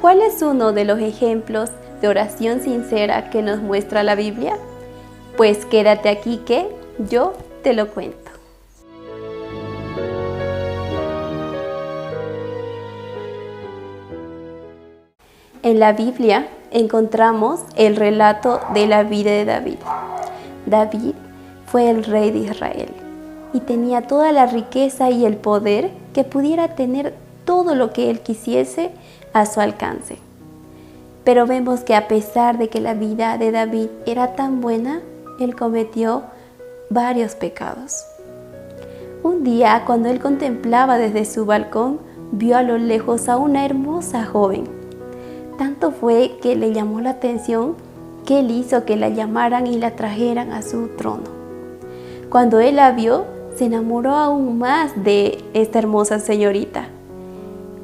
¿Cuál es uno de los ejemplos de oración sincera que nos muestra la Biblia? Pues quédate aquí que yo te lo cuento. En la Biblia encontramos el relato de la vida de David. David fue el rey de Israel y tenía toda la riqueza y el poder que pudiera tener todo lo que él quisiese a su alcance. Pero vemos que a pesar de que la vida de David era tan buena, él cometió varios pecados. Un día, cuando él contemplaba desde su balcón, vio a lo lejos a una hermosa joven. Tanto fue que le llamó la atención que él hizo que la llamaran y la trajeran a su trono. Cuando él la vio, se enamoró aún más de esta hermosa señorita.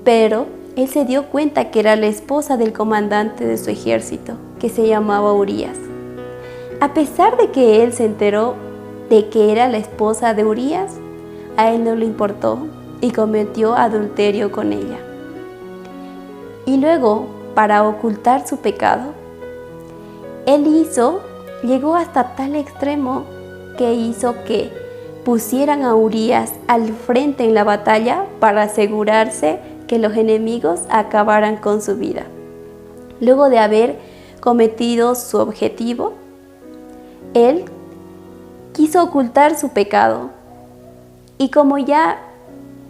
Pero él se dio cuenta que era la esposa del comandante de su ejército, que se llamaba Urías. A pesar de que él se enteró de que era la esposa de Urías, a él no le importó y cometió adulterio con ella. Y luego, para ocultar su pecado, llegó hasta tal extremo que hizo que pusieran a Urías al frente en la batalla para asegurarse que los enemigos acabaran con su vida. Luego de haber cometido su objetivo, él quiso ocultar su pecado. Y como ya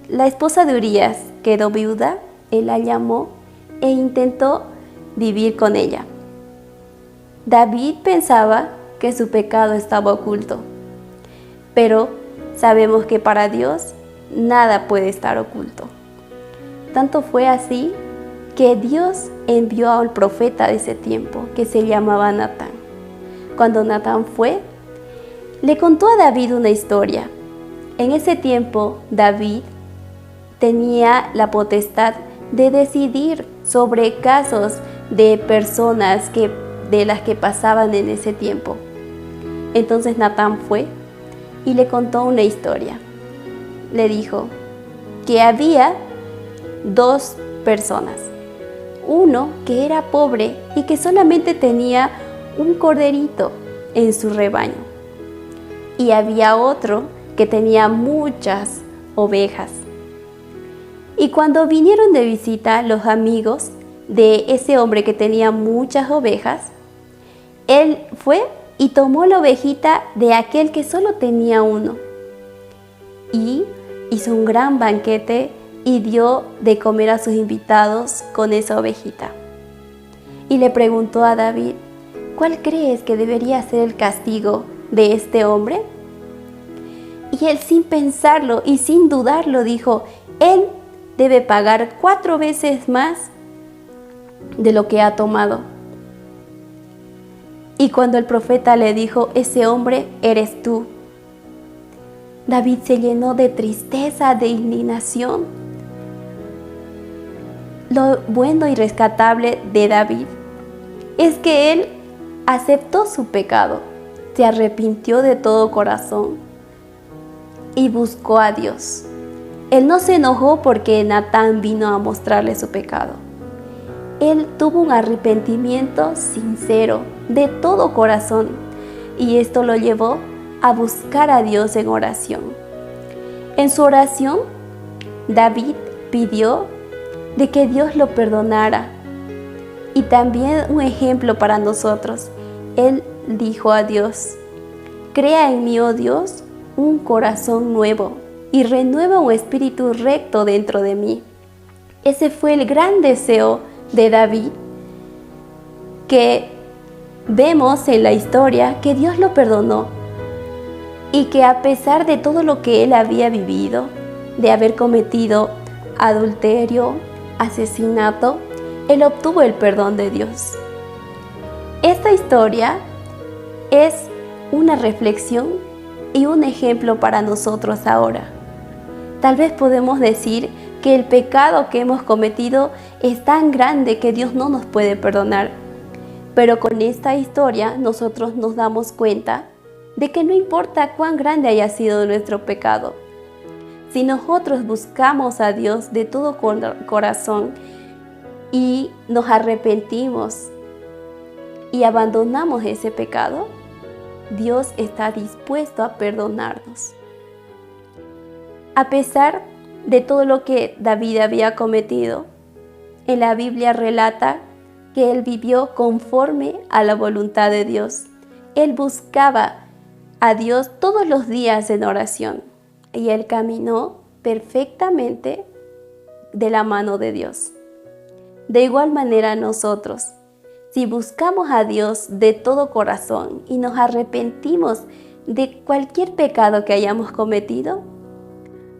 la esposa de Urías quedó viuda, él la llamó e intentó vivir con ella. David pensaba que su pecado estaba oculto, pero sabemos que para Dios nada puede estar oculto. Tanto fue así que Dios envió al profeta de ese tiempo, que se llamaba Natán. Cuando Natán fue, le contó a David una historia. En ese tiempo, David tenía la potestad de decidir sobre casos de personas de las que pasaban en ese tiempo. Entonces Natán fue y le contó una historia. Le dijo que había dos personas. Uno que era pobre y que solamente tenía un corderito en su rebaño. Y había otro que tenía muchas ovejas. Y cuando vinieron de visita los amigos de ese hombre que tenía muchas ovejas, él fue y tomó la ovejita de aquel que solo tenía uno. Y hizo un gran banquete y dio de comer a sus invitados con esa ovejita. Y le preguntó a David, ¿cuál crees que debería ser el castigo de este hombre? Y él, sin pensarlo y sin dudarlo, dijo, él debe pagar 4 veces más de lo que ha tomado. Y cuando el profeta le dijo, ese hombre eres tú, David se llenó de tristeza, de indignación. Lo bueno y rescatable de David es que él aceptó su pecado, se arrepintió de todo corazón y buscó a Dios. Él no se enojó porque Natán vino a mostrarle su pecado. Él tuvo un arrepentimiento sincero, de todo corazón, y esto lo llevó a buscar a Dios en oración. En su oración, David pidió de que Dios lo perdonara. Y también un ejemplo para nosotros. Él dijo a Dios, crea en mí, oh Dios, un corazón nuevo y renueva un espíritu recto dentro de mí. Ese fue el gran deseo de David, que vemos en la historia que Dios lo perdonó y que a pesar de todo lo que él había vivido, de haber cometido adulterio, asesinato, él obtuvo el perdón de Dios. Esta historia es una reflexión y un ejemplo para nosotros ahora. Tal vez podemos decir que el pecado que hemos cometido es tan grande que Dios no nos puede perdonar. Pero con esta historia nosotros nos damos cuenta de que no importa cuán grande haya sido nuestro pecado. Si nosotros buscamos a Dios de todo corazón y nos arrepentimos y abandonamos ese pecado, Dios está dispuesto a perdonarnos. A pesar de todo lo que David había cometido, en la Biblia relata que él vivió conforme a la voluntad de Dios. Él buscaba a Dios todos los días en oración y él caminó perfectamente de la mano de Dios. De igual manera nosotros, si buscamos a Dios de todo corazón y nos arrepentimos de cualquier pecado que hayamos cometido,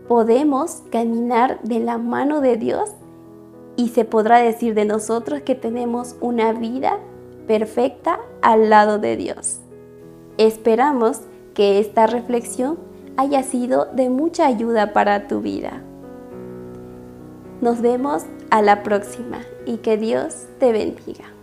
podemos caminar de la mano de Dios y se podrá decir de nosotros que tenemos una vida perfecta al lado de Dios. Esperamos que esta reflexión haya sido de mucha ayuda para tu vida. Nos vemos a la próxima y que Dios te bendiga.